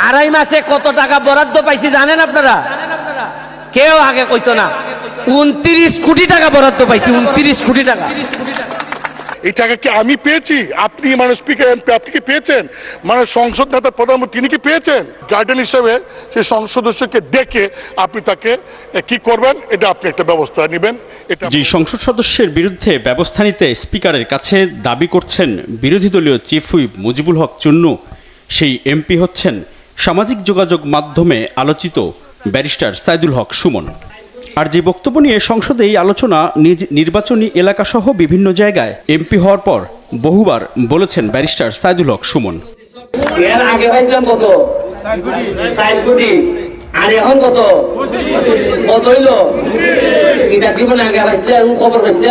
আড়াই মাসে কত টাকা বরাদ্দ পাইছি জানেন আপনারা? কেউ আগে কইতো না। 29 কোটি টাকা বরাদ্দ পাইছি, 29 কোটি টাকা। এই টাকা কি আমি পেয়েছি? আপনি মানে স্পিকার এমপি আপনি কি পেয়েছেন? মানে সংসদ নেতা প্রধানমন্ত্রী তিনি কি পেয়েছেন? গার্ডেন হিসেবে সেই সংসদ সদস্যকে ডেকে আপনি তাকে কি করবেন এটা আপনি একটা ব্যবস্থা নেবেন। এটা যে সংসদ সদস্যের বিরুদ্ধে ব্যবস্থা নিতে স্পিকারের কাছে দাবি করছেন বিরোধী দলীয় চিফ হুইপ মুজিবুল হক চুন্নু, সেই এমপি হচ্ছেন সামাজিক যোগাযোগ মাধ্যমে আলোচিত ব্যারিস্টার সাইদুল হক সুমন। আর যে বক্তব্য নিয়ে সংসদে এই আলোচনা নিজ নির্বাচনী এলাকাসহ বিভিন্ন জায়গায় এমপি হওয়ার পর বহুবার বলেছেন ব্যারিস্টার সাইদুল হক সুমন। এর আগে পাইছিলাম কত? 4 কোটি। আর এখন কত? কত হইলো? এটা জীবনে আগে পাইছে আর খবর পাইছে?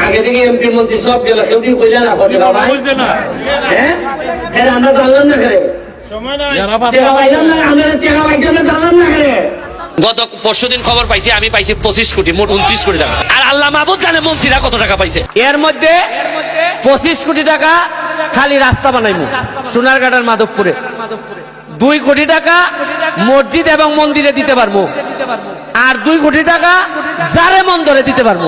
আগে থেকে এমপি মন্ত্রী সব গেল, কেউ কি কইলা না? কত টাকা বলছে না? হ্যাঁ হ্যাঁ, আমরা জানলাম না করে সময় নাই। টাকা পাইলাম না, আমরা টাকা পাইছি না, জানলাম না করে। গত পরশুদিন খবর পাইছি, আমি পাইছি 25 কোটি, মোট 29 কোটি টাকা। আর আল্লাহ মাহবুব জানে মন্ত্রীরা কত টাকা পাইছে। এর মধ্যে 25 কোটি টাকা খালি রাস্তা বানাইমু সোনারঘাটার মাধবপুরে, 2 কোটি টাকা মসজিদ এবং মন্দিরে দিতে পারবো, আর 2 কোটি টাকা জারে মন্দরে দিতে পারবো।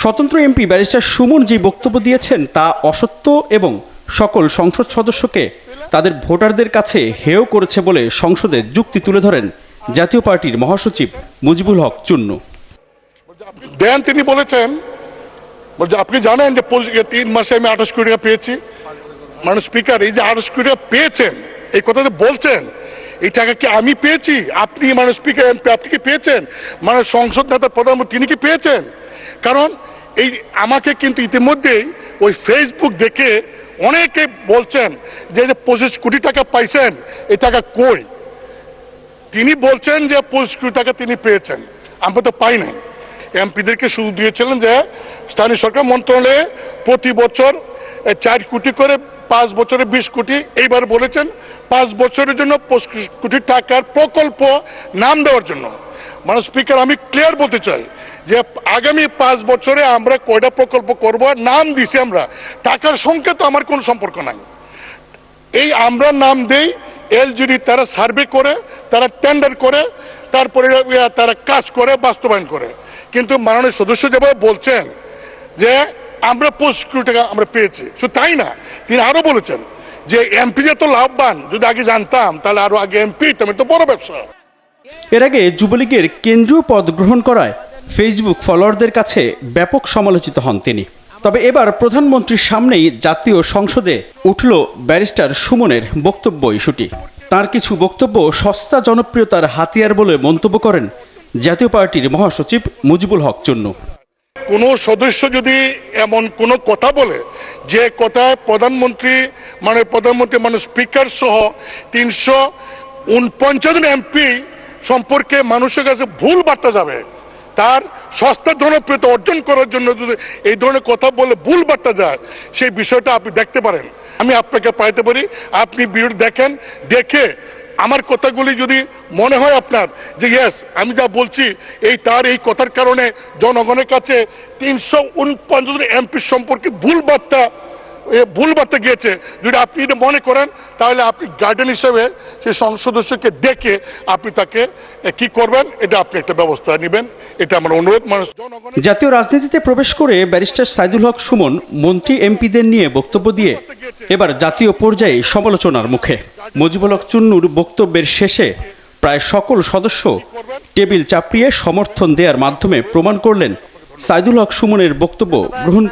স্বতন্ত্র এমপি ব্যারিস্টার সুমন যে বক্তব্য দিয়েছেন তা অসত্য এবং সকল সংসদ সদস্যকে তাদের ভোটারদের কাছে হেয় করেছে বলে সংসদে যুক্তি তুলে ধরেন জাতীয় পার্টির মহাসচিব মুজিবুল হক চুন্নু। দেন তিনি বলেছেন, আপনি জানেন যে 3 মাসে আমি 28 কোটি টাকা পেয়েছি। মানে স্পিকার এই যে 28 কোটি টাকা পেয়েছেন এই কথাতে বলছেন, এই টাকা কি আমি পেয়েছি? আপনি মানে স্পিকার এমপি আপনি কি পেয়েছেন? মানে সংসদ নেতা প্রধানমন্ত্রী তিনি কি পেয়েছেন? কারণ এই আমাকে কিন্তু ইতিমধ্যেই ওই ফেসবুক দেখে অনেকে বলছেন যে 25 কোটি টাকা পাইছেন, এই টাকা কই? তিনি বলছেন যে 25 কোটি টাকা তিনি পেয়েছেন, আমরা তো পাই নাই। এমপিদেরকে শুরু দিয়েছিলেন যে স্থানীয় সরকার মন্ত্রণালয়ে প্রতি বছর 4 কোটি করে, 5 বছরে 20 কোটি। এইবার বলেছেন 5 বছরের জন্য 25 কোটি টাকার প্রকল্প নাম দেওয়ার জন্য। মানে স্পিকার আমি ক্লিয়ার বলতে চাই যে আগামী 5 বছরে আমরা কয়টা প্রকল্প করব নাম দিছি আমরা, টাকার সঙ্গে তো আমার কোনো সম্পর্ক নাই। এই আমরা নাম দেই, এলজিডি তারা সার্ভে করে, তারা টেন্ডার করে, তারপরে তারা কাজ করে, বাস্তবায়ন করে। কিন্তু মাননীয় সদস্য যেভাবে বলছেন যে আমরা 25 কোটি টাকা আমরা পেয়েছি, শুধু তাই না, তিনি আরো বলেছেন যে এমপি যে তো লাভবান, যদি আগে জানতাম তাহলে আরো আগে এমপি আমি তো বড় ব্যবসা। এর আগে যুবলীগের কেন্দ্রীয় পদ গ্রহণ করায় ফেসবুক ফলোয়ারদের কাছে ব্যাপক সমালোচিত হন তিনি। তবে এবার প্রধানমন্ত্রীর সামনেই জাতীয় সংসদে উঠল ব্যারিস্টার সুমনের বক্তব্য ইস্যুটি। তার কিছু বক্তব্য সস্তা জনপ্রিয়তার হাতিয়ার বলে মন্তব্য করেন জাতীয় পার্টির মহাসচিব মুজিবুল হক চুন্নু। কোনো সদস্য যদি এমন কোনো কথা বলে যে কথায় প্রধানমন্ত্রী মানে স্পিকার সহ 349 জন এমপি সম্পর্কে মানুষের কাছে ভুল বার্তা যাবে, তার সস্তা জনপ্রিয়তা অর্জন করার জন্য যদি এই ধরনের কথা বলে ভুল বার্তা যায়, সেই বিষয়টা আপনি দেখতে পারেন। আমি আপনাকে পাইতে পারি, আপনি ভিডিও দেখেন, দেখে আমার কথাগুলি যদি মনে হয় আপনার যে ইয়েস আমি যা বলছি তার এই কথার কারণে জনগণের কাছে 349 জন এমপি সম্পর্কে ভুল বার্তা গিয়েছে, যদি আপনি এটা মনে করেন তাহলে আপনি গার্ডেন হিসেবে সেই সংসদ সদস্যকে ডেকে আপনি তাকে কি করবেন এটা আপনি একটা ব্যবস্থা নেবেন, এটা আমার অনুরোধ। জাতীয় রাজনীতিতে প্রবেশ করে ব্যারিস্টার সাইদুল হক সুমন মন্ত্রী এমপিদের নিয়ে বক্তব্য দিয়ে এবার জাতীয় পর্যায়ে সমালোচনার মুখে। মুজিবুল হক চুন্নুর বক্তব্যের শেষে প্রায় সকল সদস্য টেবিল চাপড়িয়ে সমর্থন দেওয়ার মাধ্যমে প্রমাণ করলেন সাইদুল হক সুমনের বক্তব্য গ্রহণ করে